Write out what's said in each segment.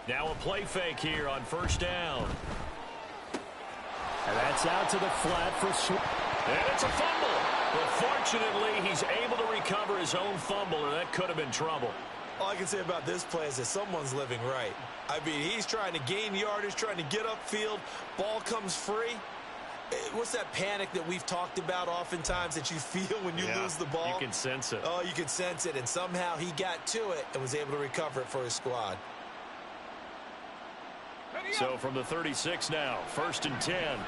Now a play fake here on first down. And that's out to the flat for Swift. And it's a fumble. But fortunately, he's able to recover his own fumble, or that could have been trouble. All I can say about this play is that someone's living right. I mean, he's trying to gain yardage, trying to get upfield. Ball comes free. What's that panic that we've talked about oftentimes that you feel when you lose the ball? You can sense it. Oh, you can sense it. And somehow he got to it and was able to recover it for his squad. So from the 36 now, 1st and 10.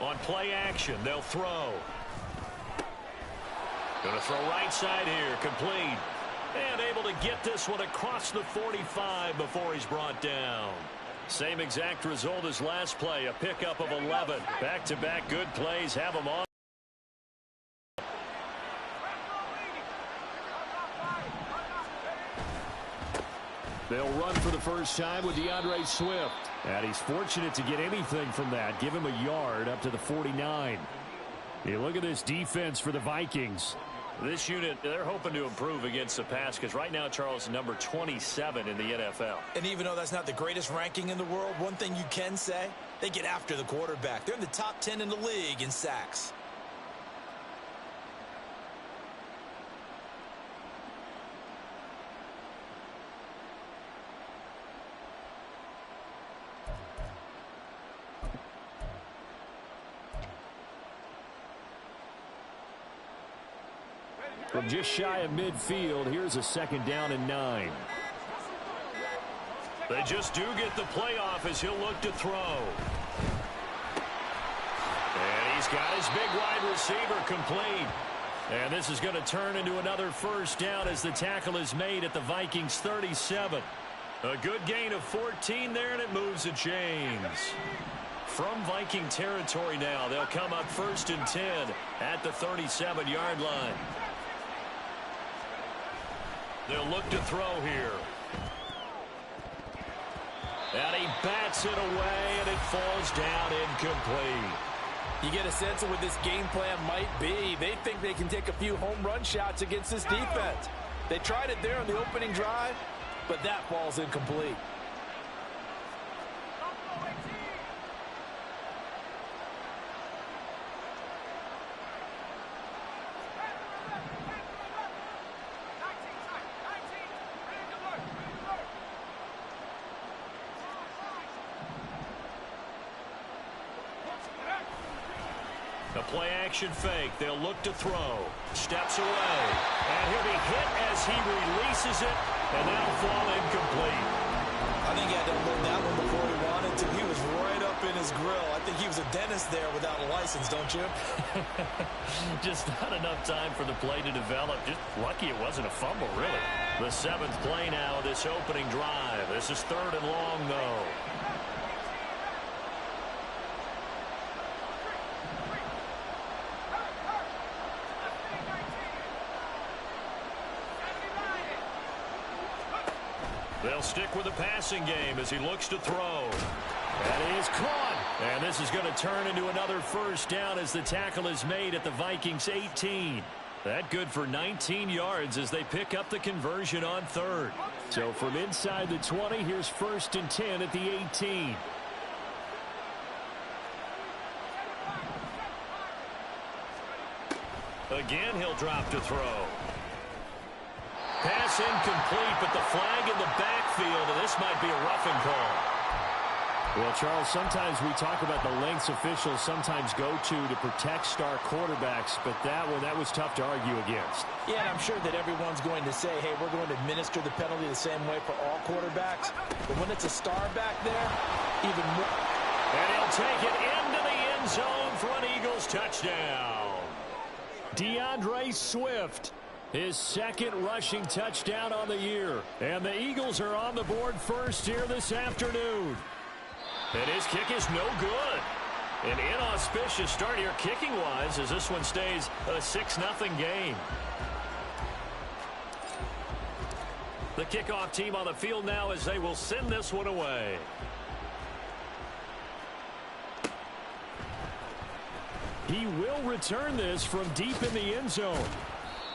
On play action, they'll throw. Going to throw right side here, complete. And able to get this one across the 45 before he's brought down. Same exact result as last play, a pickup of 11. Back-to-back good plays have him on. They'll run for the first time with DeAndre Swift. And he's fortunate to get anything from that. Give him a yard up to the 49. You look at this defense for the Vikings. This unit, they're hoping to improve against the pass because right now, Charles, number 27 in the NFL. And even though that's not the greatest ranking in the world, one thing you can say, they get after the quarterback. They're in the top 10 in the league in sacks. From just shy of midfield, here's a 2nd down and 9. They just do get the playoff as he'll look to throw. And he's got his big wide receiver complete. And this is going to turn into another first down as the tackle is made at the Vikings 37. A good gain of 14 there, and it moves the chains. From Viking territory now, they'll come up 1st and 10 at the 37-yard line. They'll look to throw here. And he bats it away, and it falls down incomplete. You get a sense of what this game plan might be. They think they can take a few home run shots against this defense. They tried it there on the opening drive, but that falls incomplete. A play-action fake. They'll look to throw. Steps away. And he'll be hit as he releases it. And that'll fall incomplete. I think he had to unload that one before he wanted to. He was right up in his grill. I think he was a dentist there without a license, don't you? Just not enough time for the play to develop. Just lucky it wasn't a fumble, really. The 7th play now of this opening drive. This is 3rd and long, though. They'll stick with the passing game as he looks to throw. That is caught. And this is going to turn into another first down as the tackle is made at the Vikings 18. That good for 19 yards as they pick up the conversion on 3rd. So from inside the 20, here's 1st and 10 at the 18. Again, he'll drop to throw. Pass incomplete, but the flag in the backfield, and this might be a roughing call. Well, Charles, sometimes we talk about the lengths officials sometimes go to protect star quarterbacks, but that was tough to argue against. Yeah, and I'm sure that everyone's going to say, hey, we're going to administer the penalty the same way for all quarterbacks. But when it's a star back there, even more. And he'll take it into the end zone for an Eagles touchdown. DeAndre Swift, his 2nd rushing touchdown on the year. And the Eagles are on the board first here this afternoon. And his kick is no good. An inauspicious start here kicking-wise as this one stays a 6-0 game. The kickoff team on the field now as they will send this one away. He will return this from deep in the end zone.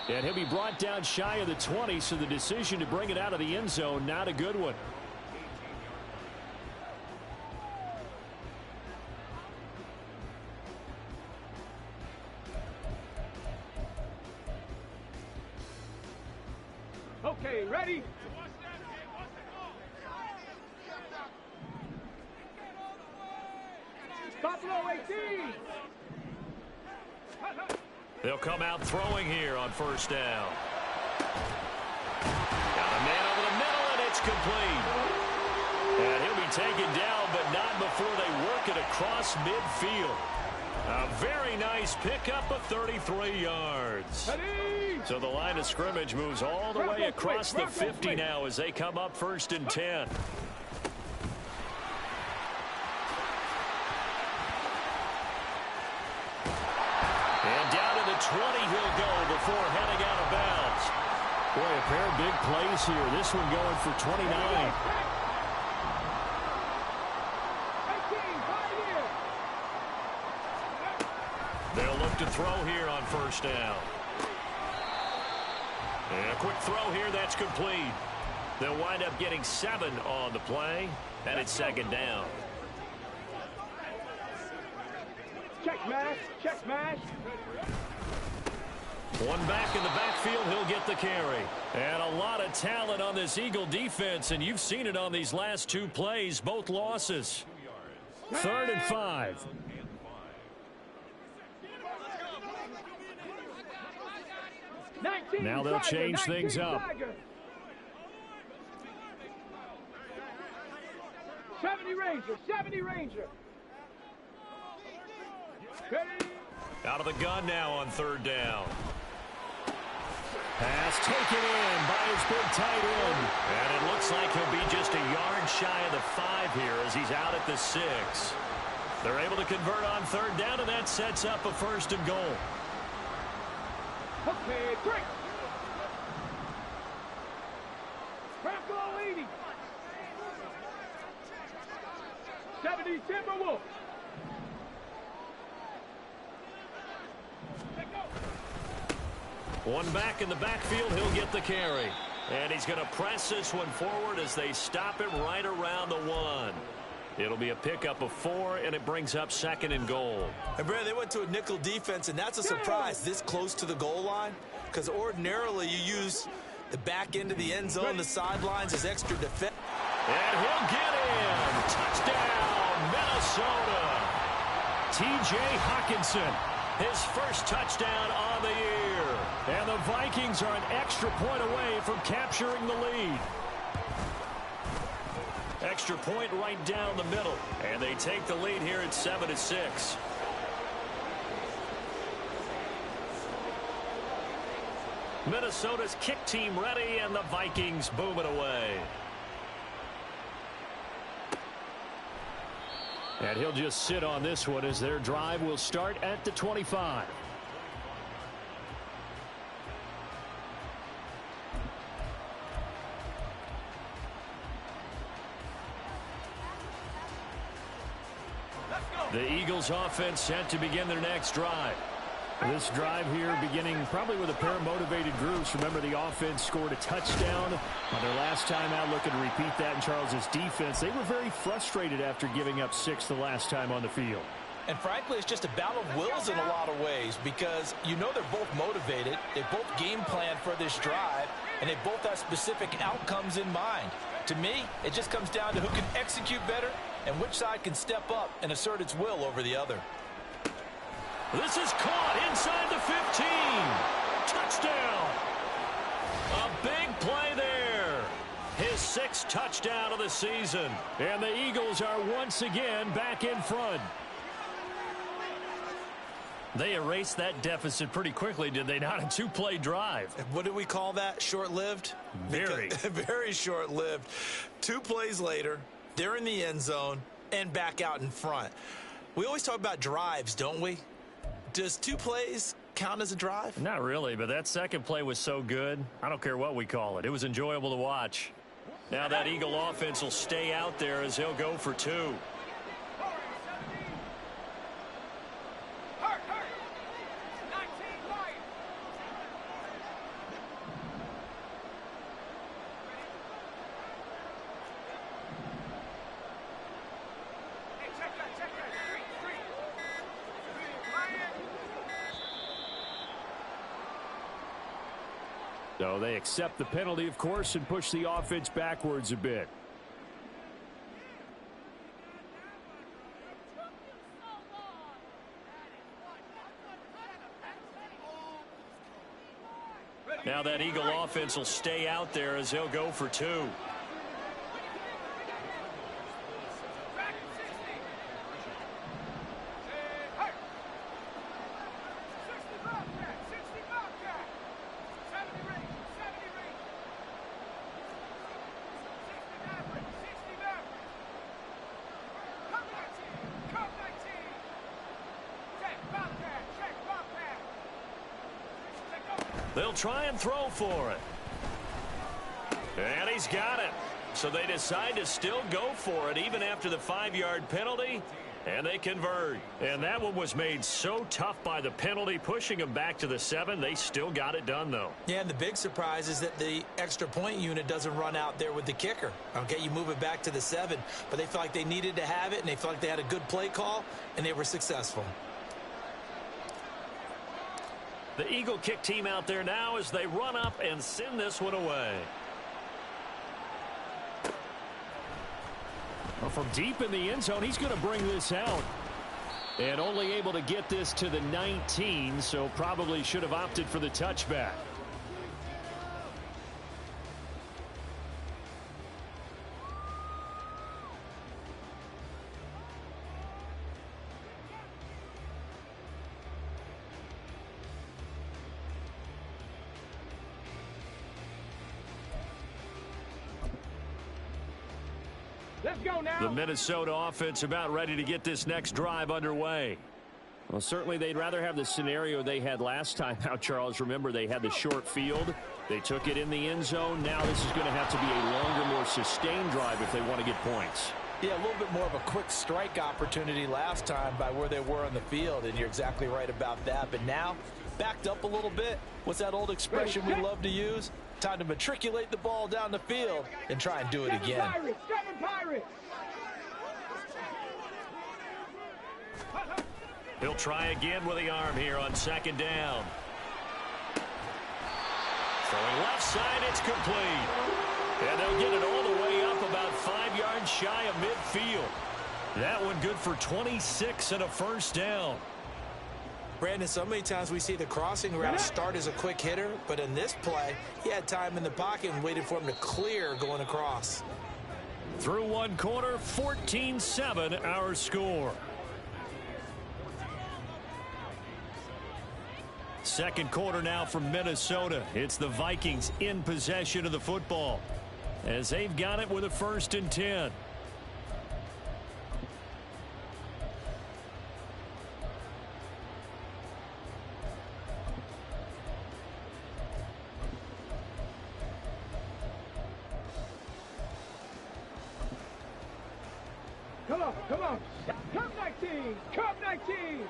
And he'll be brought down shy of the 20, so the decision to bring it out of the end zone, not a good one. Okay, ready? Buffalo 18. They'll come out throwing here on first down. Got a man over the middle, and it's complete. And he'll be taken down, but not before they work it across midfield. A very nice pickup of 33 yards. So the line of scrimmage moves all the way across the 50 now as they come up 1st and 10. And down to the 20 he'll go before heading out of bounds. Boy, a pair of big plays here. This one going for 29. They'll look to throw here on first down. And a quick throw here, that's complete. They'll wind up getting 7 on the play, and it's 2nd down. Check smash, check smash. One back in the backfield, he'll get the carry. And a lot of talent on this Eagle defense, and you've seen it on these last 2 plays, both losses. 3rd and 5. Now they'll change things up. 70 Ranger, 70 Ranger. Out of the gun now on 3rd down. Pass taken in by his big tight end. And it looks like he'll be just a yard shy of the 5 here as he's out at the 6. They're able to convert on 3rd down, and that sets up a 1st and goal. Okay, 3. Bronco 80. 70 Timberwolves. One back in the backfield, he'll get the carry. And he's going to press this one forward as they stop him right around the 1. It'll be a pickup of 4, and it brings up 2nd and goal. And, Brad, they went to a nickel defense, and that's a surprise this close to the goal line, because ordinarily you use the back end of the end zone, the sidelines as extra defense. And he'll get in. Touchdown, Minnesota. T.J. Hawkinson, his first touchdown on the year. And the Vikings are an extra point away from capturing the lead. Extra point right down the middle. And they take the lead here at 7-6. Minnesota's kick team ready, and the Vikings boom it away. And he'll just sit on this one as their drive will start at the 25. The Eagles offense set to begin their next drive. This drive here beginning probably with a pair of motivated groups. Remember, the offense scored a touchdown on their last time out, looking to repeat that in Charles's defense. They were very frustrated after giving up 6 the last time on the field. And frankly, it's just a battle of wills in a lot of ways, because you know they're both motivated, they both game plan for this drive, and they both have specific outcomes in mind. To me, it just comes down to who can execute better and which side can step up and assert its will over the other. This is caught inside the 15. Touchdown. A big play there. His 6th touchdown of the season. And the Eagles are once again back in front. They erased that deficit pretty quickly, did they not? A 2-play drive. What do we call that? Short-lived? Very. Very short-lived. 2 plays later, they're in the end zone and back out in front. We always talk about drives, don't we? Does 2 plays count as a drive? Not really, but that 2nd play was so good. I don't care what we call it. It was enjoyable to watch. Now that Eagle offense will stay out there as he'll go for 2. So they accept the penalty, of course, and push the offense backwards a bit. Now that Eagle offense will stay out there as they'll go for 2. They'll try and throw for it. And he's got it. So they decide to still go for it even after the 5-yard penalty. And they convert. And that one was made so tough by the penalty, pushing them back to the 7. They still got it done, though. Yeah, and the big surprise is that the extra point unit doesn't run out there with the kicker. Okay, you move it back to the 7, but they felt like they needed to have it, and they felt like they had a good play call, and they were successful. The Eagle kick team out there now as they run up and send this one away. Well, from deep in the end zone, he's going to bring this out. And only able to get this to the 19, so probably should have opted for the touchback. Let's go now. The Minnesota offense about ready to get this next drive underway. Well, certainly they'd rather have the scenario they had last time out, Charles. Remember, they had the short field. They took it in the end zone. Now this is going to have to be a longer, more sustained drive if they want to get points. Yeah, a little bit more of a quick strike opportunity last time by where they were on the field, and you're exactly right about that. But now, backed up a little bit. What's that old expression we love to use? Time to matriculate the ball down the field and try and do it again. Seven Pirates. He'll try again with the arm here on 2nd down. Throwing left side, it's complete. And they'll get it all the way up about 5 yards shy of midfield. That one good for 26 and a first down. Brandon, so many times we see the crossing route start as a quick hitter, but in this play, he had time in the pocket and waited for him to clear going across. Through one quarter, 14-7 our score. Second quarter now from Minnesota. It's the Vikings in possession of the football as they've got it with a 1st and 10. Come on, come on. Come 19. Come 19.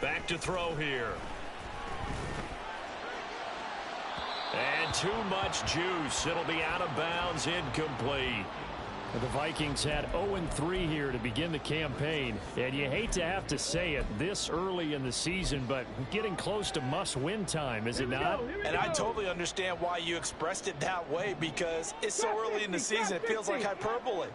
Back to throw here. And too much juice. It'll be out of bounds, incomplete. The Vikings had 0-3 here to begin the campaign, and you hate to have to say it this early in the season, but getting close to must-win time, is it not? And I totally understand why you expressed it that way, because it's so early in the season it feels like hyperbole.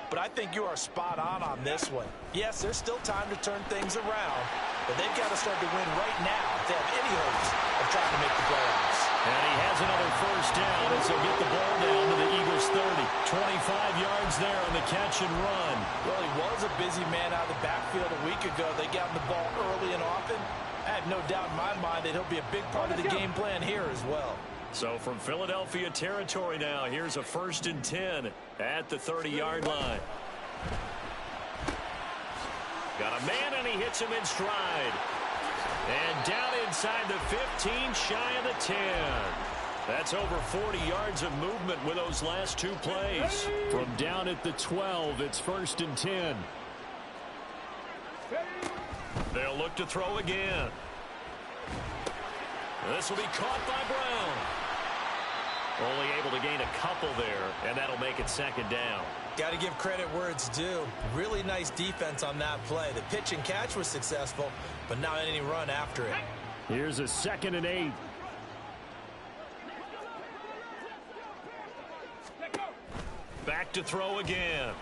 But I think you are spot on this one. Yes, there's still time to turn things around, but they've got to start to win right now if they have any hopes of trying to make the playoffs. And he has another first down as he'll get the ball down to the Eagles' 30. 25 yards there on the catch and run. Well, he was a busy man out of the backfield a week ago. They got him the ball early and often. I have no doubt in my mind that he'll be a big part of the game plan here as well. So from Philadelphia territory now, here's a 1st and 10 at the 30-yard line. Got a man, and he hits him in stride. And down inside the 15, shy of the 10. That's over 40 yards of movement with those last 2 plays. From down at the 12, it's 1st and 10. They'll look to throw again. This will be caught by Brown. Only able to gain a couple there, and that'll make it 2nd down. Got to give credit where it's due. Really nice defense on that play. The pitch and catch was successful, but not any run after it. Here's a 2nd and 8. Back to throw again.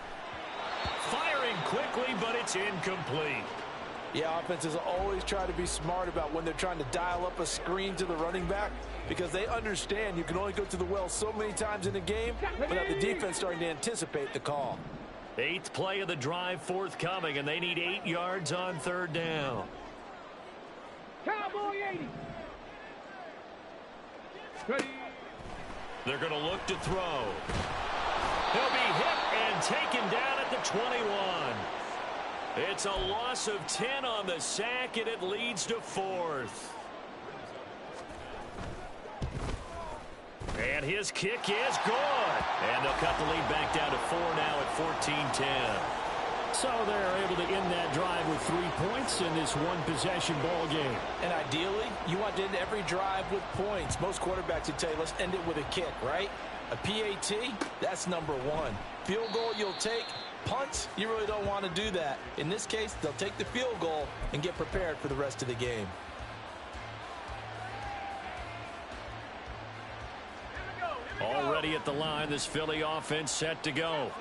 Firing quickly, but it's incomplete. Yeah, offenses always try to be smart about when they're trying to dial up a screen to the running back because they understand you can only go to the well so many times in a game without the defense starting to anticipate the call. 8th play of the drive forthcoming, and they need 8 yards on 3rd down. Cowboy 80. Ready. They're going to look to throw. He'll be hit and taken down at the 21. It's a loss of 10 on the sack, and it leads to 4th. And his kick is good. And they'll cut the lead back down to 4 now at 14-10. So they're able to end that drive with 3 points in this one-possession ball game. And ideally, you want to end every drive with points. Most quarterbacks would tell you, let's end it with a kick, right? A PAT, that's number 1. Field goal you'll take. Punts, you really don't want to do that. In this case, they'll take the field goal and get prepared for the rest of the game. Already at the line, this Philly offense set to go.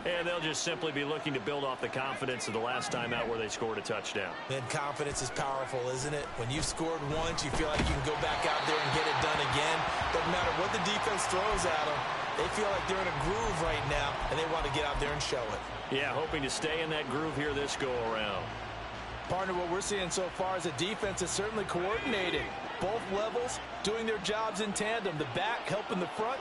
And they'll just simply be looking to build off the confidence of the last time out where they scored a touchdown. Man, confidence is powerful, isn't it? When you've scored once, you feel like you can go back out there and get it done again. Doesn't matter what the defense throws at them. They feel like they're in a groove right now, and they want to get out there and show it. Yeah, hoping to stay in that groove here this go-around. Partner, what we're seeing so far is the defense is certainly coordinated. Both levels doing their jobs in tandem. The back helping the front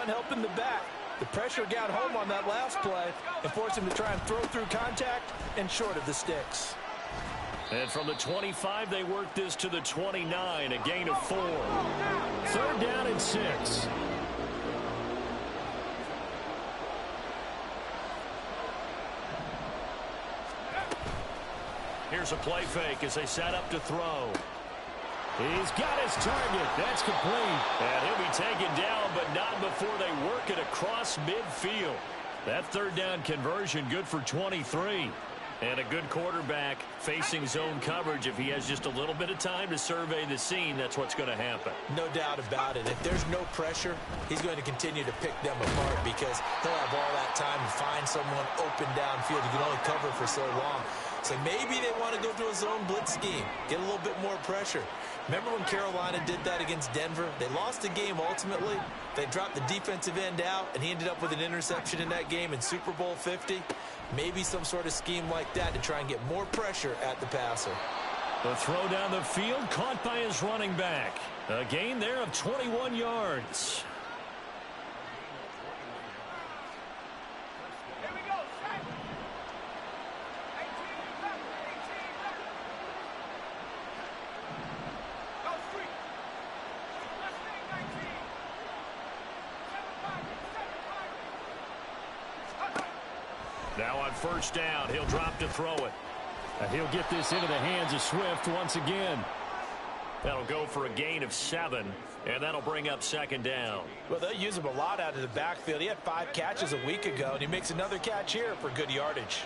helping the back. The pressure got home on that last play and forced him to try and throw through contact and short of the sticks. And from the 25, they work this to the 29, a gain of 4. 3rd down and 6. Here's a play fake as they set up to throw. He's got his target. That's complete. And he'll be taken down, but not before they work it across midfield. That 3rd down conversion good for 23. And a good quarterback facing zone coverage. If he has just a little bit of time to survey the scene, that's what's going to happen. No doubt about it. If there's no pressure, he's going to continue to pick them apart because he'll have all that time to find someone open downfield. You can only cover for so long. So maybe they want to go to a zone blitz scheme, get a little bit more pressure. Remember when Carolina did that against Denver? They lost the game ultimately. They dropped the defensive end out, and he ended up with an interception in that game in Super Bowl 50. Maybe some sort of scheme like that to try and get more pressure at the passer. The throw down the field, caught by his running back. A gain there of 21 yards. Now on 1st down, he'll drop to throw it. And he'll get this into the hands of Swift once again. That'll go for a gain of 7, and that'll bring up 2nd down. Well, they'll use him a lot out of the backfield. He had 5 catches a week ago, and he makes another catch here for good yardage.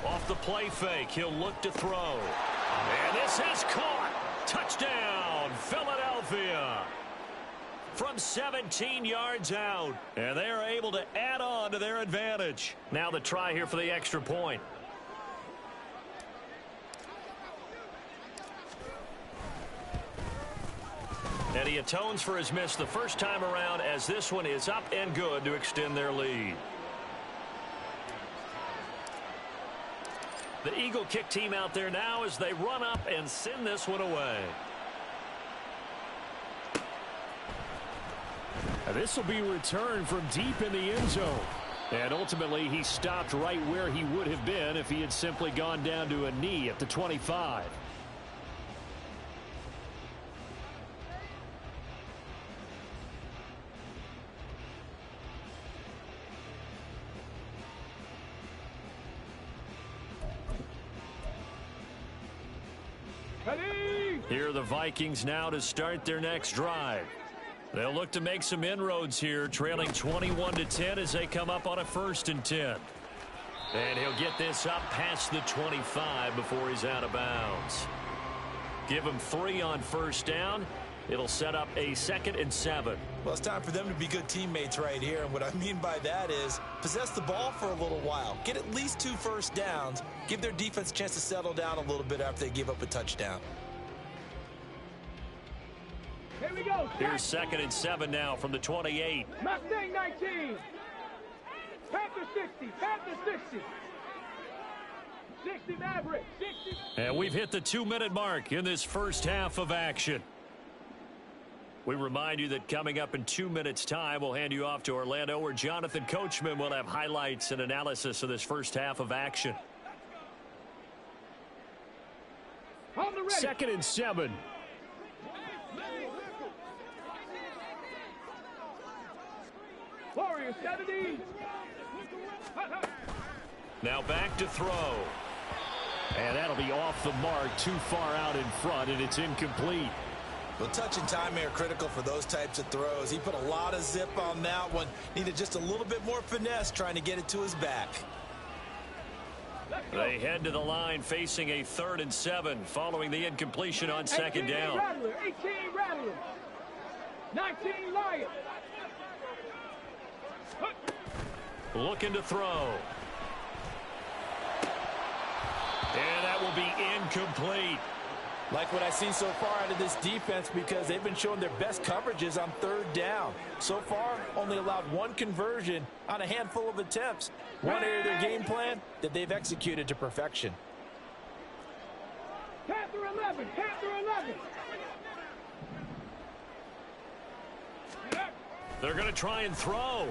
Off the play fake, he'll look to throw. And this is caught. Touchdown, Philadelphia. From 17 yards out. And they are able to add on to their advantage. Now the try here for the extra point. And he atones for his miss the first time around as this one is up and good to extend their lead. The Eagle kick team out there now as they run up and send this one away. This will be returned from deep in the end zone. And ultimately, he stopped right where he would have been if he had simply gone down to a knee at the 25. Ready. Here are the Vikings now to start their next drive. They'll look to make some inroads here, trailing 21-10 as they come up on a 1st and 10. And he'll get this up past the 25 before he's out of bounds. Give him 3 on 1st down. It'll set up a 2nd and 7. Well, it's time for them to be good teammates right here. And what I mean by that is possess the ball for a little while. Get at least 2 first downs. Give their defense a chance to settle down a little bit after they give up a touchdown. Here we go. Here's 2nd and 7 now from the 28. Mustang 19. Panther 60. Panther 60. 60 Maverick. 60. And we've hit the 2-minute mark in this first half of action. We remind you that coming up in 2 minutes' time, we'll hand you off to Orlando, where Jonathan Coachman will have highlights and analysis of this first half of action. On the ready. 2nd and 7. Warrior 70. Now back to throw. And that'll be off the mark, too far out in front, and it's incomplete. Well, touch and timing are critical for those types of throws. He put a lot of zip on that one. Needed just a little bit more finesse trying to get it to his back. They head to the line facing a 3rd and 7 following the incompletion on 2nd down. Rattler, 18 Rattler. 19 Lion. Looking to throw. And that will be incomplete. Like what I've seen so far out of this defense, because they've been showing their best coverages on 3rd down. So far, only allowed 1 conversion on a handful of attempts. One area of their game plan that they've executed to perfection. Panther 11. Panther 11. They're going to try and throw.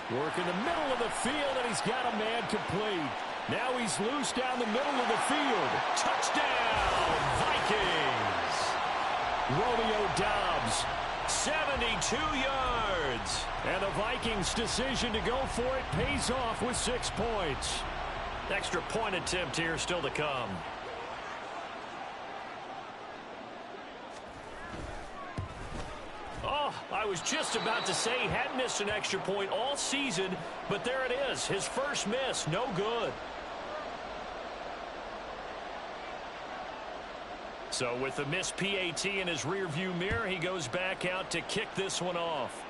Work in the middle of the field, and he's got a man complete. Now he's loose down the middle of the field. Touchdown, Vikings! Romeo Doubs. 72 yards. And the Vikings' decision to go for it pays off with 6 points. Extra point attempt here still to come. Oh, I was just about to say he hadn't missed an extra point all season, but there it is. His first miss, no good. So with the missed PAT in his rearview mirror, he goes back out to kick this one off.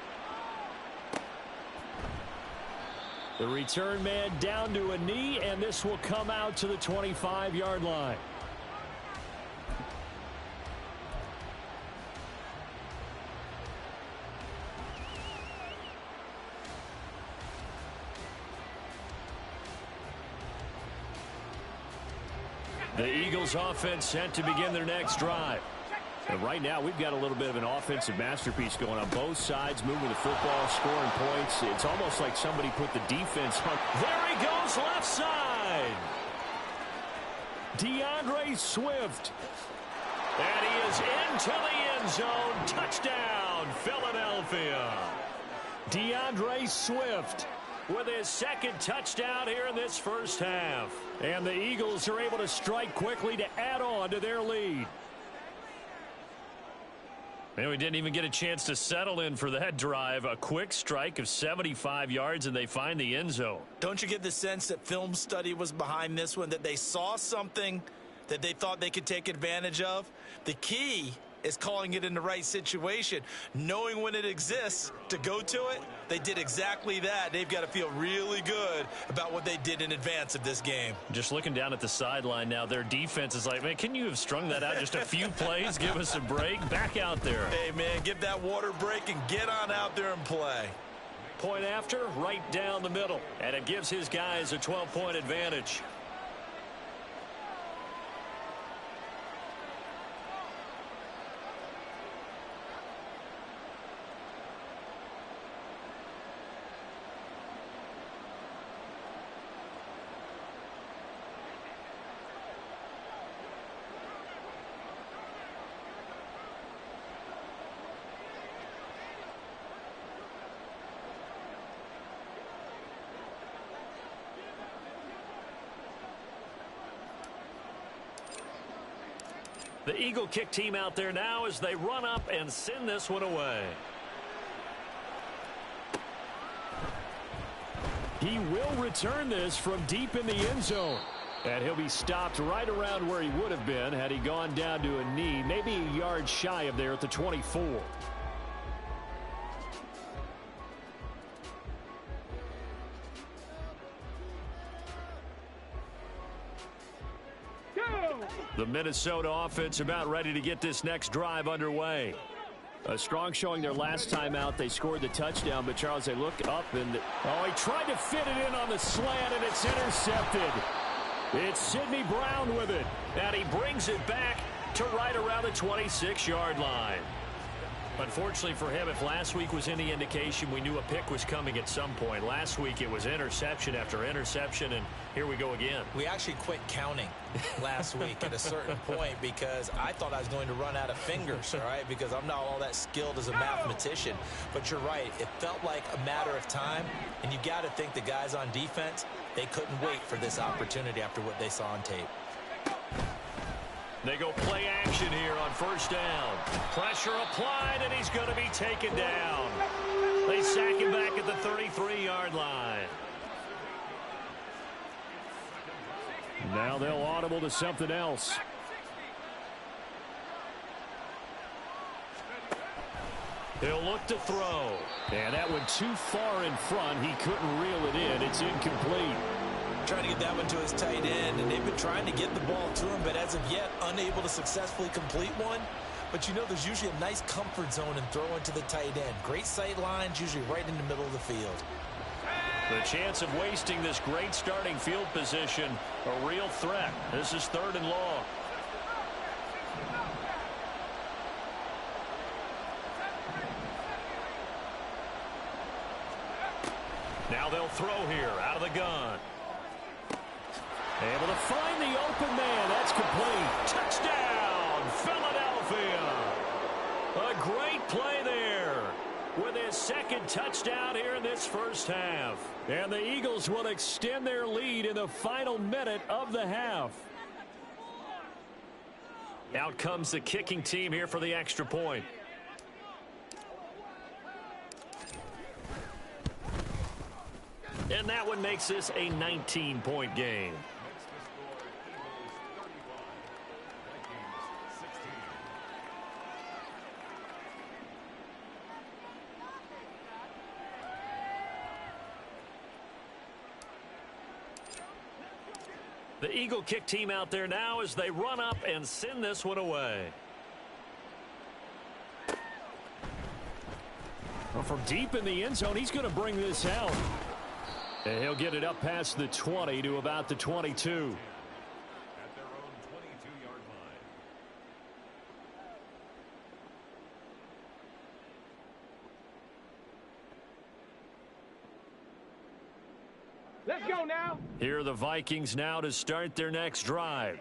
The return man down to a knee, and this will come out to the 25-yard line. The Eagles offense set to begin their next drive. And right now, we've got a little bit of an offensive masterpiece going on both sides, moving the football, scoring points. It's almost like somebody put the defense on. There he goes, left side. DeAndre Swift. And he is into the end zone. Touchdown, Philadelphia. DeAndre Swift with his 2nd touchdown here in this first half. And the Eagles are able to strike quickly to add on to their lead. And we didn't even get a chance to settle in for that drive. A quick strike of 75 yards, and they find the end zone. Don't you get the sense that film study was behind this one, that they saw something that they thought they could take advantage of? The key is calling it in the right situation, knowing when it exists to go to it. They did exactly that. They've got to feel really good about what they did in advance of this game. Just looking down at the sideline now, their defense is like, man, can you have strung that out just a few plays? Give us a break. Back out there. Hey, man, give that water break and get on out there and play. Point after, right down the middle. And it gives his guys a 12-point advantage. The Eagle kick team out there now as they run up and send this one away. He will return this from deep in the end zone. And he'll be stopped right around where he would have been had he gone down to a knee, maybe a yard shy of there at the 24. The Minnesota offense about ready to get this next drive underway. A strong showing their last time out. They scored the touchdown, but Charles, they look up and oh, he tried to fit it in on the slant, and it's intercepted. It's Sidney Brown with it, and he brings it back to right around the 26-yard line. Unfortunately for him, if last week was any indication, we knew a pick was coming at some point. Last week it was interception after interception, and here we go again. We actually quit counting last week at a certain point because I thought I was going to run out of fingers, all right, because I'm not all that skilled as a mathematician. But you're right. It felt like a matter of time, and you got to think the guys on defense, they couldn't wait for this opportunity after what they saw on tape. They go play action here on first down. Pressure applied, and he's going to be taken down. They sack him back at the 33-yard line. Now they'll audible to something else. He'll look to throw. And that went too far in front. He couldn't reel it in. It's incomplete. Trying to get that one to his tight end, and they've been trying to get the ball to him, but as of yet, unable to successfully complete one. But you know, there's usually a nice comfort zone in throwing to the tight end. Great sight lines, usually right in the middle of the field. The chance of wasting this great starting field position, a real threat. This is 3rd and long. Now they'll throw here out of the gun. Able to find the open man. That's complete. Touchdown, Philadelphia. A great play there with his second touchdown here in this first half. And the Eagles will extend their lead in the final minute of the half. Out comes the kicking team here for the extra point. And that one makes this a 19-point game. The Eagle kick team out there now as they run up and send this one away. Well, from deep in the end zone, he's going to bring this out. And he'll get it up past the 20 to about the 22. At their own 22-yard line. Let's go now. Here are the Vikings now to start their next drive.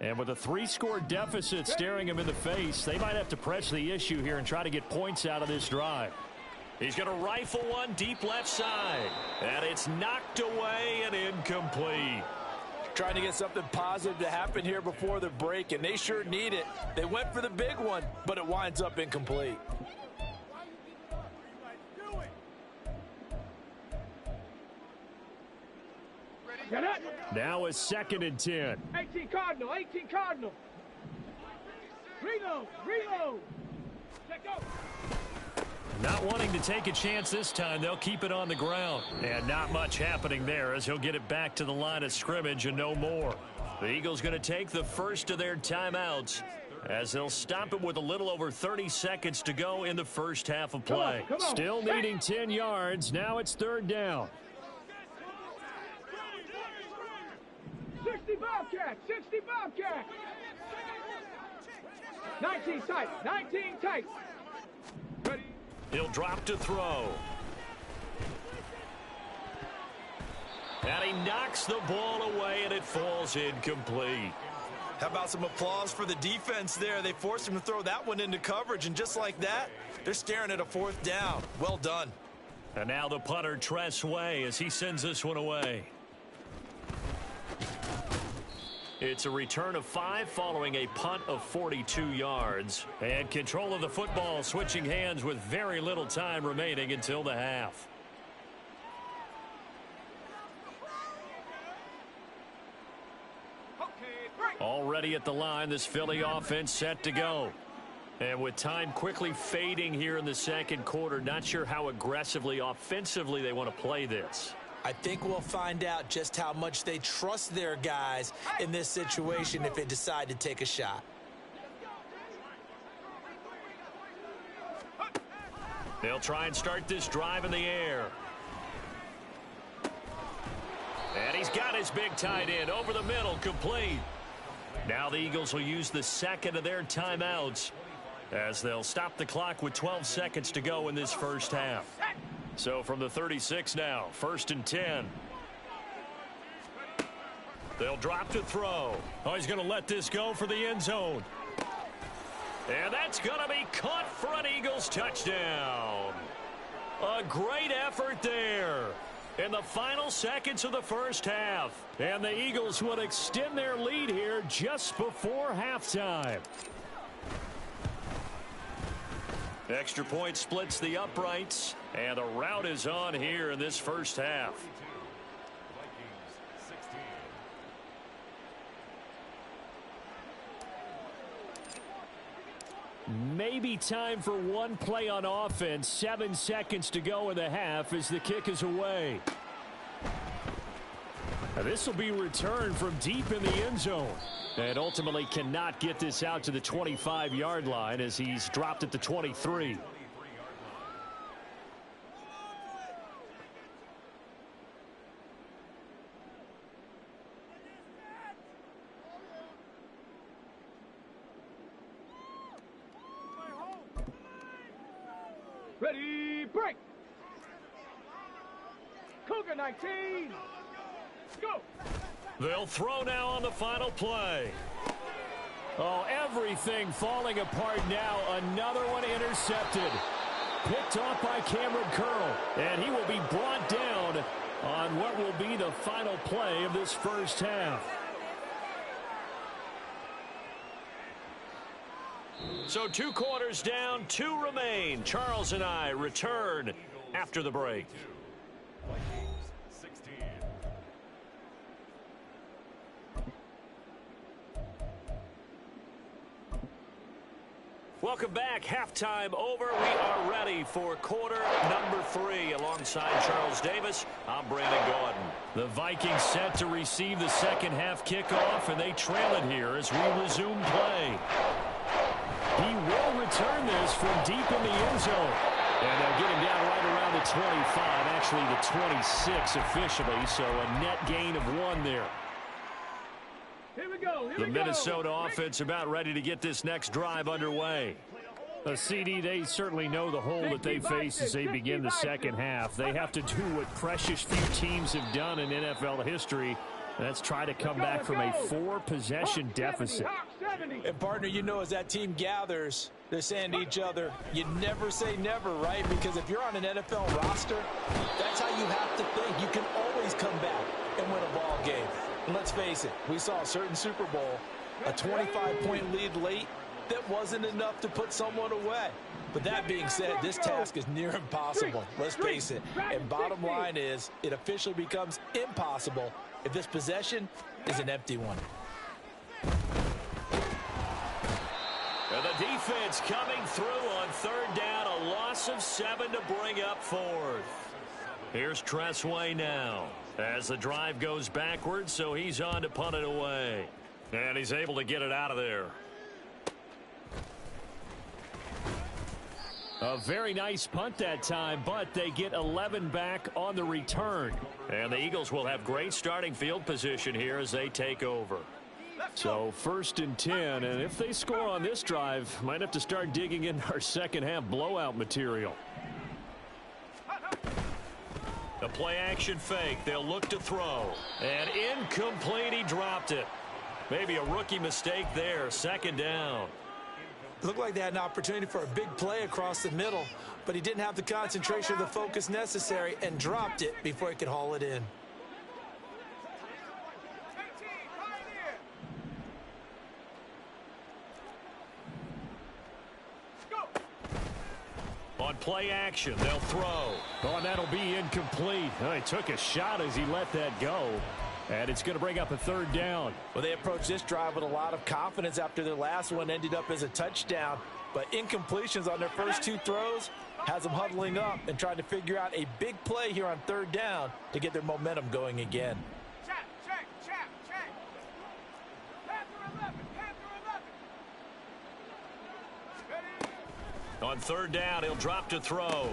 And with a 3-score deficit staring him in the face, they might have to press the issue here and try to get points out of this drive. He's going to rifle one deep left side. And it's knocked away and incomplete. Trying to get something positive to happen here before the break, and they sure need it. They went for the big one, but it winds up incomplete. Now a 2nd and 10. 18 Cardinal, 18 Cardinal. Reload, reload. Check go. Not wanting to take a chance this time, they'll keep it on the ground. And not much happening there as he'll get it back to the line of scrimmage and no more. The Eagles going to take the first of their timeouts as they'll stop it with a little over 30 seconds to go in the first half of play. Come on. Still needing 10 yards. Now it's 3rd down. 60 Bobcats, 60 Bobcats. 19 tight, 19 tight. Ready. He'll drop to throw. And he knocks the ball away, and it falls incomplete. How about some applause for the defense there? They forced him to throw that one into coverage, and just like that, they're staring at a 4th down. Well done. And now the punter, Tress Way, as he sends this one away. It's a return of 5 following a punt of 42 yards. And control of the football switching hands with very little time remaining until the half. Already at the line, this Philly offense set to go. And with time quickly fading here in the second quarter, not sure how aggressively, offensively they want to play this. I think we'll find out just how much they trust their guys in this situation if they decide to take a shot. They'll try and start this drive in the air. And he's got his big tight end over the middle, complete. Now the Eagles will use the second of their timeouts as they'll stop the clock with 12 seconds to go in this first half. So from the 36 now, 1st and 10. They'll drop to throw. Oh, he's going to let this go for the end zone. And that's going to be caught for an Eagles touchdown. A great effort there in the final seconds of the first half. And the Eagles will extend their lead here just before halftime. Extra point splits the uprights, and the route is on here in this first half. Maybe time for one play on offense. 7 seconds to go in the half as the kick is away. Now this will be returned from deep in the end zone. And ultimately cannot get this out to the 25-yard line as he's dropped at the 23. Ready, break. Cougar 19. Go. They'll throw now on the final play. Oh, everything falling apart now. Another one intercepted. Picked off by Cameron Curl. And he will be brought down on what will be the final play of this first half. So 2 quarters down, 2 remain. Charles and I return after the break. Welcome back. Halftime over. We are ready for quarter number 3. Alongside Charles Davis, I'm Brandon Gaudin. The Vikings set to receive the second half kickoff, and they trail it here as we resume play. He will return this from deep in the end zone. And they'll get him down right around the 25, actually the 26 officially, so a net gain of 1 there. Here we go. The Minnesota offense about ready to get this next drive underway. CD, they certainly know the hole that they face as they begin the second half. They have to do what precious few teams have done in NFL history. That's try to come back from a 4-possession deficit. And, partner, you know, as that team gathers, they're saying to each other, you never say never, right? Because if you're on an NFL roster, that's how you have to think. You can always come back and win a ball game. And let's face it, we saw a certain Super Bowl, a 25-point lead late, that wasn't enough to put someone away. But that being said, this task is near impossible. Let's face it. And bottom line is, it officially becomes impossible if this possession is an empty one. And the defense coming through on 3rd down. A loss of 7 to bring up 4th. Here's Tressway now as the drive goes backwards, so he's on to punt it away. And he's able to get it out of there. A very nice punt that time, but they get 11 back on the return. And the Eagles will have great starting field position here as they take over. So 1st and 10, and if they score on this drive, might have to start digging in our second half blowout material. The play action fake. They'll look to throw. And incomplete. He dropped it. Maybe a rookie mistake there. 2nd down. Looked like they had an opportunity for a big play across the middle, but he didn't have the concentration or the focus necessary and dropped it before he could haul it in. play action. They'll throw. Oh, and that'll be incomplete. Oh, he took a shot as he let that go. And it's going to bring up a third down. Well, they approached this drive with a lot of confidence after their last one ended up as a touchdown. But incompletions on their first two throws has them huddling up and trying to figure out a big play here on third down to get their momentum going again. Check. Panther 11. Ready? On third down, he'll drop to throw.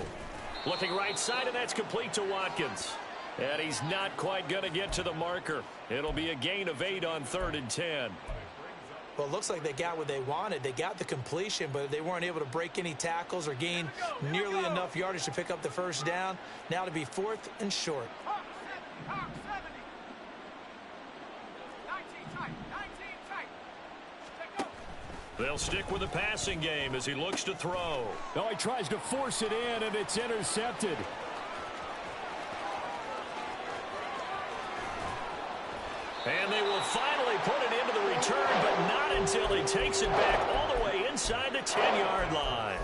Looking right side, and that's complete to Watkins. And he's not quite going to get to the marker. It'll be a gain of 8 on 3rd and 10. Well, it looks like they got what they wanted. They got the completion, but they weren't able to break any tackles or gain nearly enough yardage to pick up the first down. Now to be 4th and short. Hawk 70. 19 tight. Check go. They'll stick with the passing game as he looks to throw. Oh, he tries to force it in, and it's intercepted. And they will finally put it into the return, but not until he takes it back all the way inside the 10-yard line.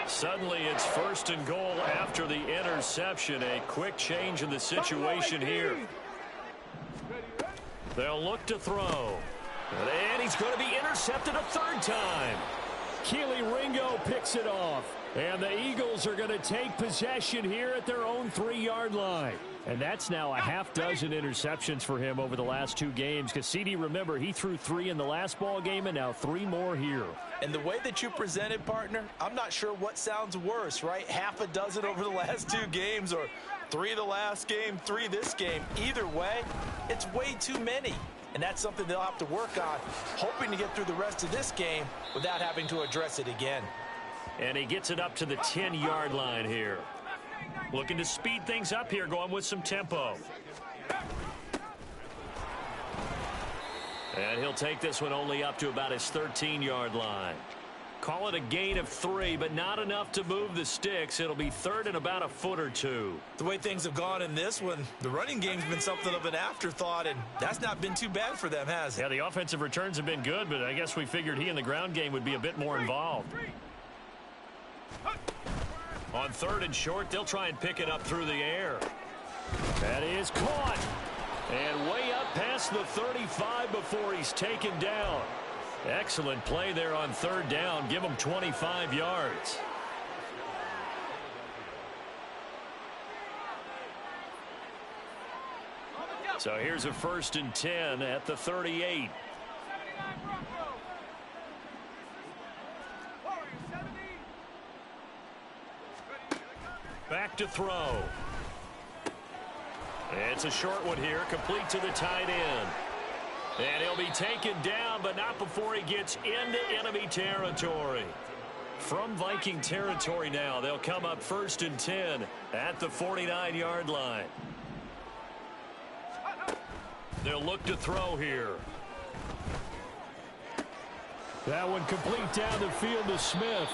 Suddenly it's 1st and goal after the interception. A quick change in the situation here. They'll look to throw. And he's going to be intercepted a 3rd time. Keely Ringo picks it off. And the Eagles are going to take possession here at their own 3-yard line. And that's now a half dozen interceptions for him over the last 2 games. Because CD, remember, he threw 3 in the last ball game and now 3 more here. And the way that you presented, partner, I'm not sure what sounds worse, right? Half a dozen over the last 2 games, or 3 the last game, 3 this game. Either way, it's way too many. And that's something they'll have to work on, hoping to get through the rest of this game without having to address it again. And he gets it up to the 10-yard line here. Looking to speed things up here, going with some tempo. And he'll take this one only up to about his 13-yard line. Call it a gain of 3, but not enough to move the sticks. It'll be 3rd and about a foot or 2. The way things have gone in this one, the running game's been something of an afterthought, and that's not been too bad for them, has it? Yeah, the offensive returns have been good, but I guess we figured he in the ground game would be a bit more involved. On 3rd and short, they'll try and pick it up through the air. That is caught. And way up past the 35 before he's taken down. Excellent play there on 3rd down. Give him 25 yards. So here's a 1st and 10 at the 38. Back to throw. It's a short one here, complete to the tight end. And he'll be taken down, but not before he gets into enemy territory. From Viking territory now, they'll come up 1st and 10 at the 49-yard line. They'll look to throw here. That one complete down the field to Smith.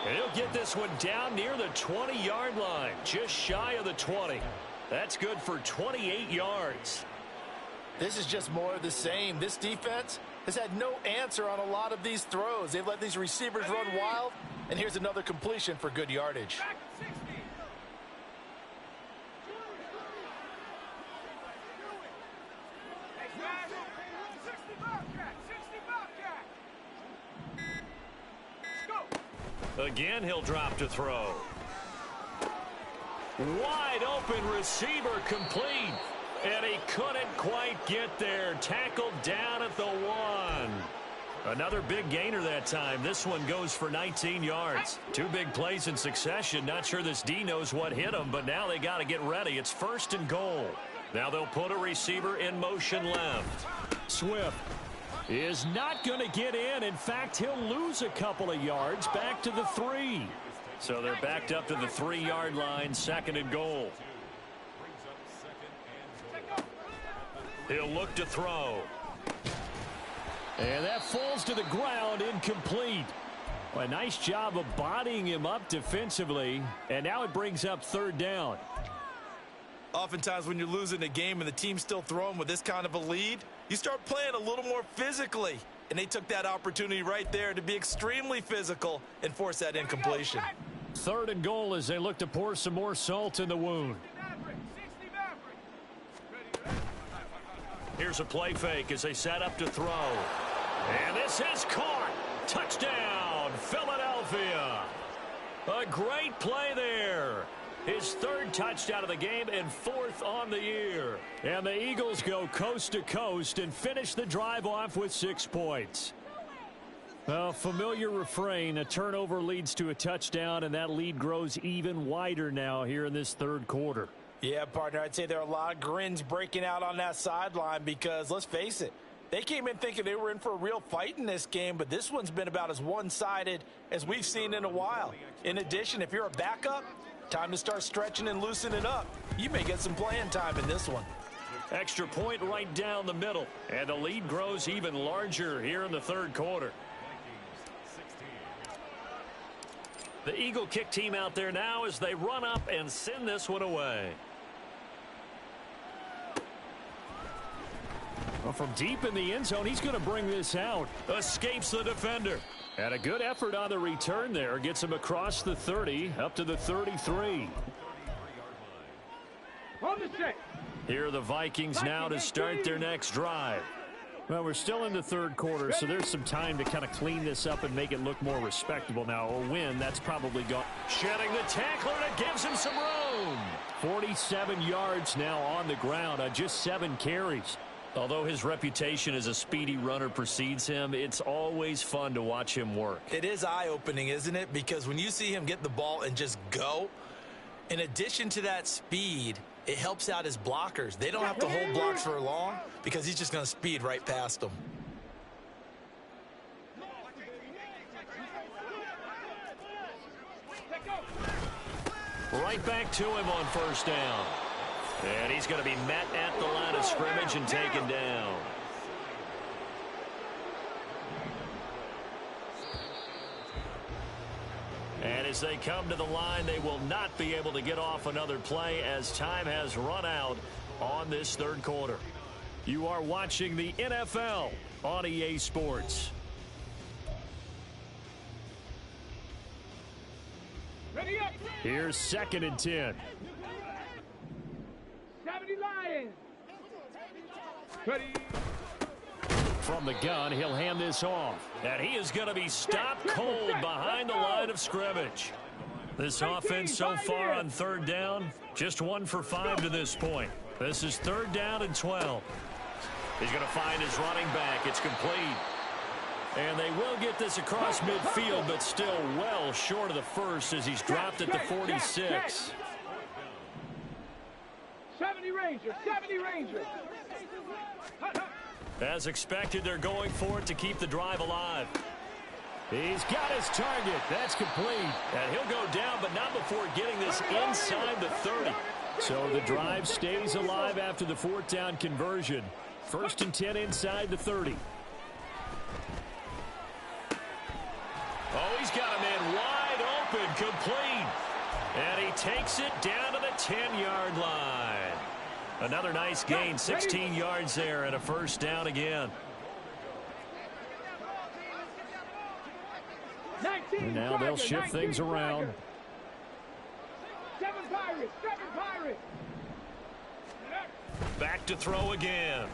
And he'll get this one down near the 20-yard line, just shy of the 20. That's good for 28 yards. This is just more of the same. This defense has had no answer on a lot of these throws. They've let these receivers run wild, and here's another completion for good yardage. Again, he'll drop to throw. Wide open receiver complete. And he couldn't quite get there. Tackled down at the 1. Another big gainer that time. This one goes for 19 yards. 2 big plays in succession. Not sure this D knows what hit him, but now they got to get ready. It's 1st and goal. Now they'll put a receiver in motion left. Swift is not going to get in. In fact, he'll lose a couple of yards back to the 3. So they're backed up to the 3-yard line, 2nd and goal. He'll look to throw. And that falls to the ground, incomplete. Well, a nice job of bodying him up defensively. And now it brings up 3rd down. Oftentimes when you're losing a game and the team's still throwing with this kind of a lead, you start playing a little more physically. and they took that opportunity right there to be extremely physical and force that incompletion. 3rd and goal as they look to pour some more salt in the wound. Here's a play fake as they set up to throw. And this is caught. Touchdown, Philadelphia. A great play there. His 3rd touchdown of the game and 4th on the year. And the Eagles go coast to coast and finish the drive off with 6 points. A familiar refrain, a turnover leads to a touchdown, and that lead grows even wider now here in this 3rd quarter. Yeah, partner, I'd say there are a lot of grins breaking out on that sideline because, let's face it, they came in thinking they were in for a real fight in this game, but this one's been about as one-sided as we've seen in a while. In addition, if you're a backup, time to start stretching and loosening up. You may get some playing time in this one. Extra point right down the middle, and the lead grows even larger here in the 3rd quarter. The Eagle kick team out there now as they run up and send this one away. Well, from deep in the end zone, he's going to bring this out. Escapes the defender. And a good effort on the return there. Gets him across the 30, up to the 33. On the set. Here are the Vikings now to start their next drive. Well, we're still in the 3rd quarter, so there's some time to kind of clean this up and make it look more respectable. Now, a win, that's probably gone. Shedding the tackler, and it gives him some room. 47 yards now on the ground on just 7 carries. Although his reputation as a speedy runner precedes him, it's always fun to watch him work. It is eye-opening, isn't it? Because when you see him get the ball and just go, in addition to that speed, it helps out his blockers. They don't have to hold blocks for long because he's just going to speed right past them. Right back to him on 1st down. And he's going to be met at the line of scrimmage and taken down. And as they come to the line, they will not be able to get off another play as time has run out on this 3rd quarter. You are watching the NFL on EA Sports. Ready up. Here's 2nd and 10. 70 Lions. Ready. From the gun, he'll hand this off. And he is going to be stopped cold behind the line of scrimmage. This offense so far on 3rd down, just 1 for 5 to this point. This is 3rd down and 12. He's going to find his running back. It's complete. And they will get this across midfield, but still well short of the first as he's dropped at the 46. 70 Rangers, 70 Rangers. As expected, they're going for it to keep the drive alive. He's got his target. That's complete. And he'll go down, but not before getting this inside the 30. So the drive stays alive after the 4th down conversion. 1st and 10 inside the 30. Oh, he's got a man wide open, complete. And he takes it down to the 10-yard line. Another nice gain, 16 yards there, and a 1st down again. And now they'll shift things around. 7 Pirates, 7 Pirates. Back to throw again.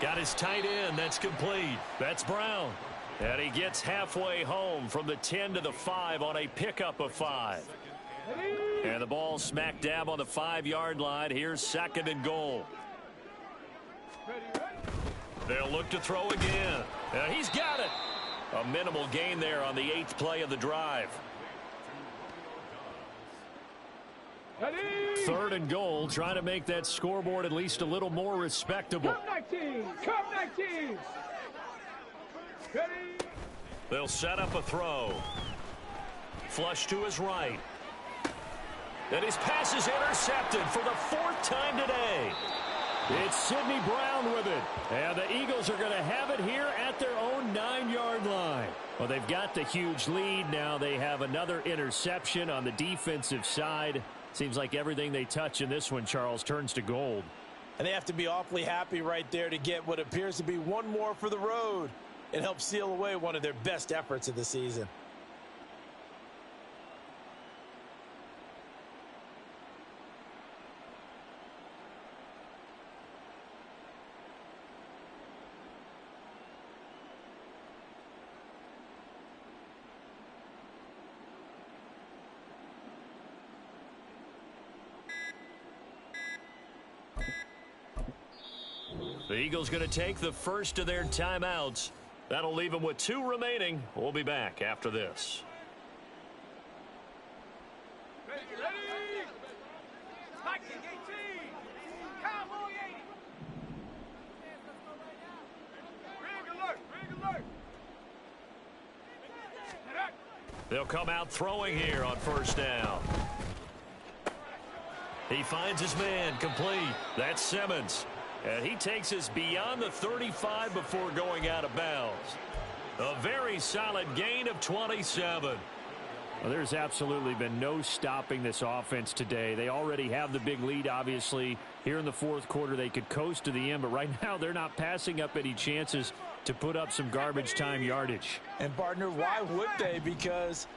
Got his tight end. That's complete. That's Brown. And he gets halfway home from the 10 to the 5 on a pickup of 5. And the ball smack dab on the 5-yard line. Here's 2nd and goal. They'll look to throw again. And he's got it. A minimal gain there on the 8th play of the drive. 3rd and goal, trying to make that scoreboard at least a little more respectable. Come 19, come 19. Ready. They'll set up a throw. Flush to his right. And his pass is intercepted for the 4th time today. It's Sidney Brown with it. And the Eagles are going to have it here at their own 9-yard line. Well, they've got the huge lead. Now they have another interception on the defensive side. Seems like everything they touch in this one, Charles, turns to gold. And they have to be awfully happy right there to get what appears to be one more for the road. It helps seal away one of their best efforts of the season. The Eagles going to take the first of their timeouts. That'll leave them with 2 remaining. We'll be back after this. Ready? Vikings 18. Cowboy 80. Rig alert. They'll come out throwing here on first down. He finds his man complete. That's Simmons. And he takes us beyond the 35 before going out of bounds. A very solid gain of 27. Well, there's absolutely been no stopping this offense today. They already have the big lead, obviously. Here in the fourth quarter, they could coast to the end, but right now they're not passing up any chances to put up some garbage time yardage. And, partner, why would they? Because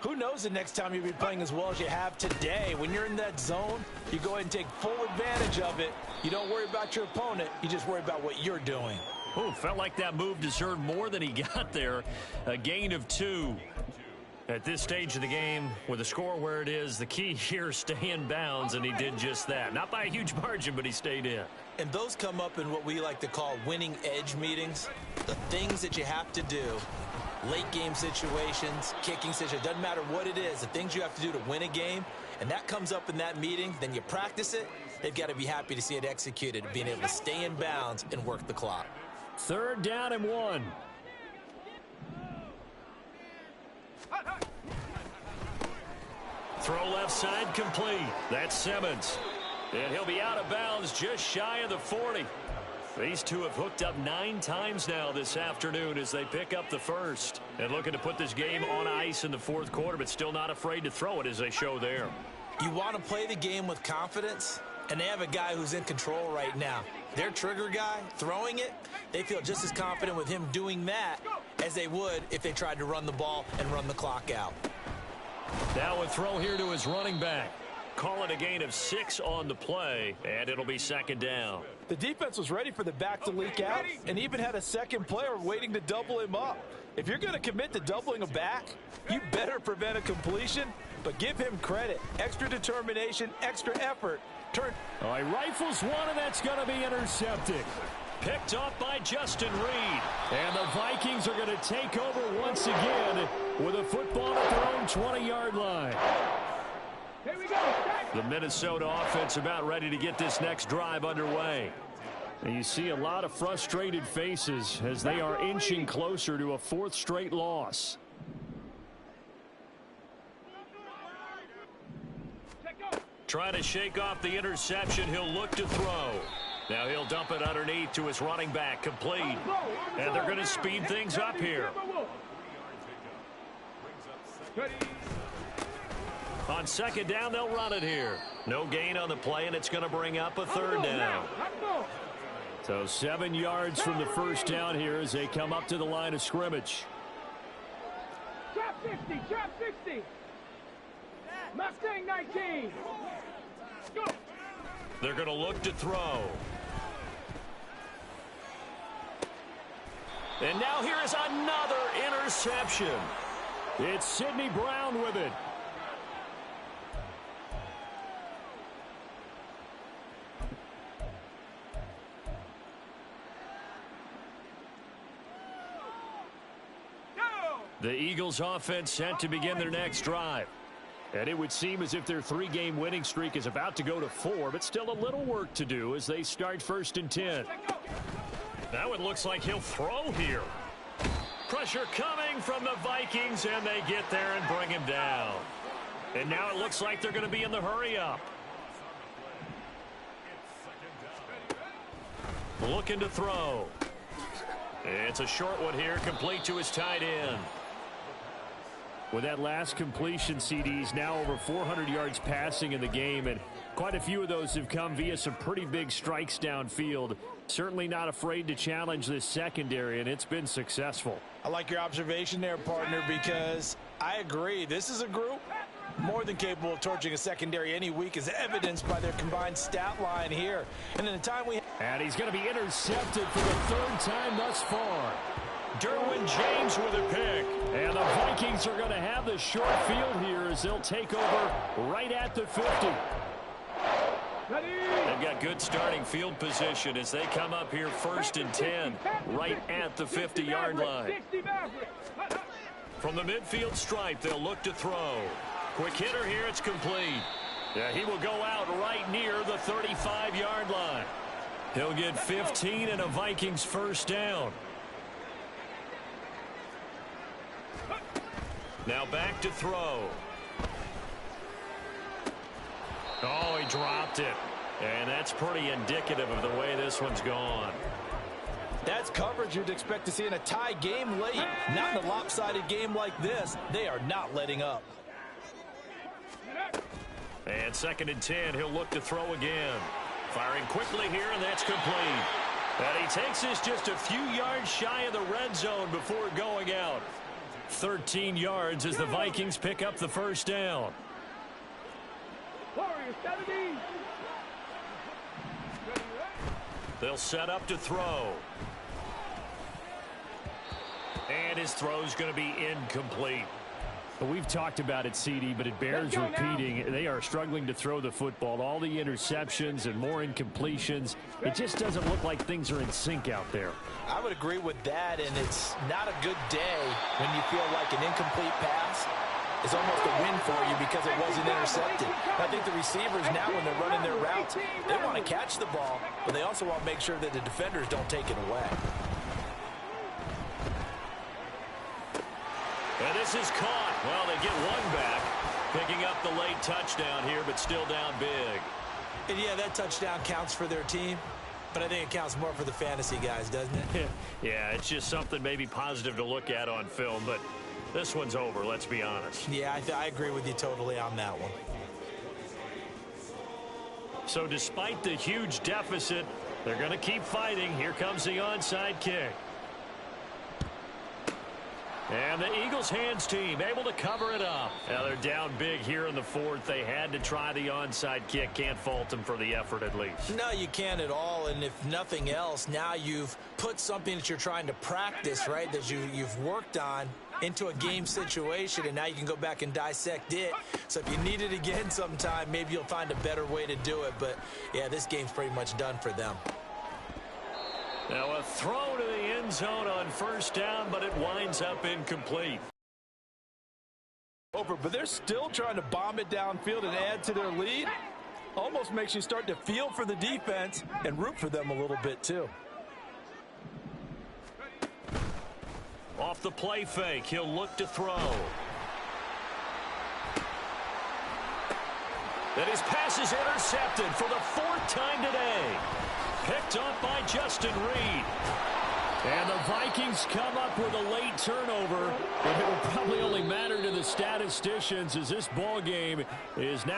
who knows the next time you'll be playing as well as you have today. When you're in that zone, you go ahead and take full advantage of it. You don't worry about your opponent. You just worry about what you're doing. Oh, felt like that move deserved more than he got there. A gain of 2. At this stage of the game, with the score where it is, the key here, stay in bounds, and he did just that. Not by a huge margin, but he stayed in. And those come up in what we like to call winning edge meetings. The things that you have to do. Late game situations, kicking situations, doesn't matter what it is, the things you have to do to win a game, and that comes up in that meeting, then you practice it, they've got to be happy to see it executed, being able to stay in bounds and work the clock. 3rd down and 1. Throw left side complete. That's Simmons. And he'll be out of bounds just shy of the 40. These two have hooked up 9 times now this afternoon as they pick up the first. And looking to put this game on ice in the fourth quarter, but still not afraid to throw it as they show there. You want to play the game with confidence, and they have a guy who's in control right now. Their trigger guy throwing it, they feel just as confident with him doing that as they would if they tried to run the ball and run the clock out. Now a throw here to his running back. Call it a gain of 6 on the play, and it'll be 2nd down. The defense was ready for the back to leak out and even had a second player waiting to double him up. If you're going to commit to doubling a back, you better prevent a completion, but give him credit. Extra determination, extra effort. Oh, he rifles one, and that's going to be intercepted. Picked off by Justin Reed. And the Vikings are going to take over once again with a football at their own 20-yard line. Here we go. The Minnesota offense about ready to get this next drive underway. And you see a lot of frustrated faces as they are inching closer to a 4th straight loss. Trying to shake off the interception. He'll look to throw. Now he'll dump it underneath to his running back, complete. And they're going to speed things up here. On 2nd down, they'll run it here. No gain on the play, and it's going to bring up a 3rd down. So 7 yards from the first down here as they come up to the line of scrimmage. Drop 60, drop 60. Mustang 19. Go. They're going to look to throw. And now here is another interception. It's Sidney Brown with it. The Eagles offense set to begin their next drive. And it would seem as if their 3-game winning streak is about to go to 4, but still a little work to do as they start 1st and 10. Now it looks like he'll throw here. Pressure coming from the Vikings, and they get there and bring him down. And now it looks like they're going to be in the hurry-up. Looking to throw. It's a short one here, complete to his tight end. With that last completion, CDs now over 400 yards passing in the game, and quite a few of those have come via some pretty big strikes downfield. Certainly not afraid to challenge this secondary, and it's been successful. I like your observation there, partner, because I agree. This is a group more than capable of torching a secondary any week, as evidenced by their combined stat line here. And in the time we... And he's going to be intercepted for the third time thus far. Derwin James with a pick. And the Vikings are going to have the short field here as they'll take over right at the 50. They've got good starting field position as they come up here 1st and 10 right at the 50-yard line. From the midfield stripe, they'll look to throw. Quick hitter here, it's complete. Yeah, he will go out right near the 35-yard line. He'll get 15 and a Vikings first down. Now back to throw. Oh, he dropped it. And that's pretty indicative of the way this one's gone. That's coverage you'd expect to see in a tie game late. Not in a lopsided game like this. They are not letting up. And 2nd and 10, he'll look to throw again. Firing quickly here, and that's complete. And he takes this just a few yards shy of the red zone before going out. 13 yards as the Vikings pick up the first down. They'll set up to throw. And his throw's going to be incomplete. Well, we've talked about it, CD, but it bears repeating. They are struggling to throw the football. All the interceptions and more incompletions. It just doesn't look like things are in sync out there. I would agree with that, and it's not a good day when you feel like an incomplete pass is almost a win for you because it wasn't intercepted. I think the receivers now, when they're running their routes, they want to catch the ball, but they also want to make sure that the defenders don't take it away. And this is caught. Well, they get one back, picking up the late touchdown here, but still down big. And yeah, that touchdown counts for their team, but I think it counts more for the fantasy guys, doesn't it? Yeah, it's just something maybe positive to look at on film, but this one's over, let's be honest. Yeah, I agree with you totally on that one. So despite the huge deficit, they're going to keep fighting. Here comes the onside kick. And the Eagles hands team able to cover it up. Now they're down big here in the 4th. They had to try the onside kick. Can't fault them for the effort at least. No, you can't at all. And if nothing else, now you've put something that you're trying to practice, right, that you've worked on into a game situation, and now you can go back and dissect it. So if you need it again sometime, maybe you'll find a better way to do it. But, yeah, this game's pretty much done for them. Now a throw to the end zone on first down, but it winds up incomplete. But they're still trying to bomb it downfield and add to their lead. Almost makes you start to feel for the defense and root for them a little bit too. Off the play fake, he'll look to throw. Then his pass is intercepted for the 4th time today. Picked up by Justin Reed. And the Vikings come up with a late turnover, but it will probably only matter to the statisticians as this ball game is now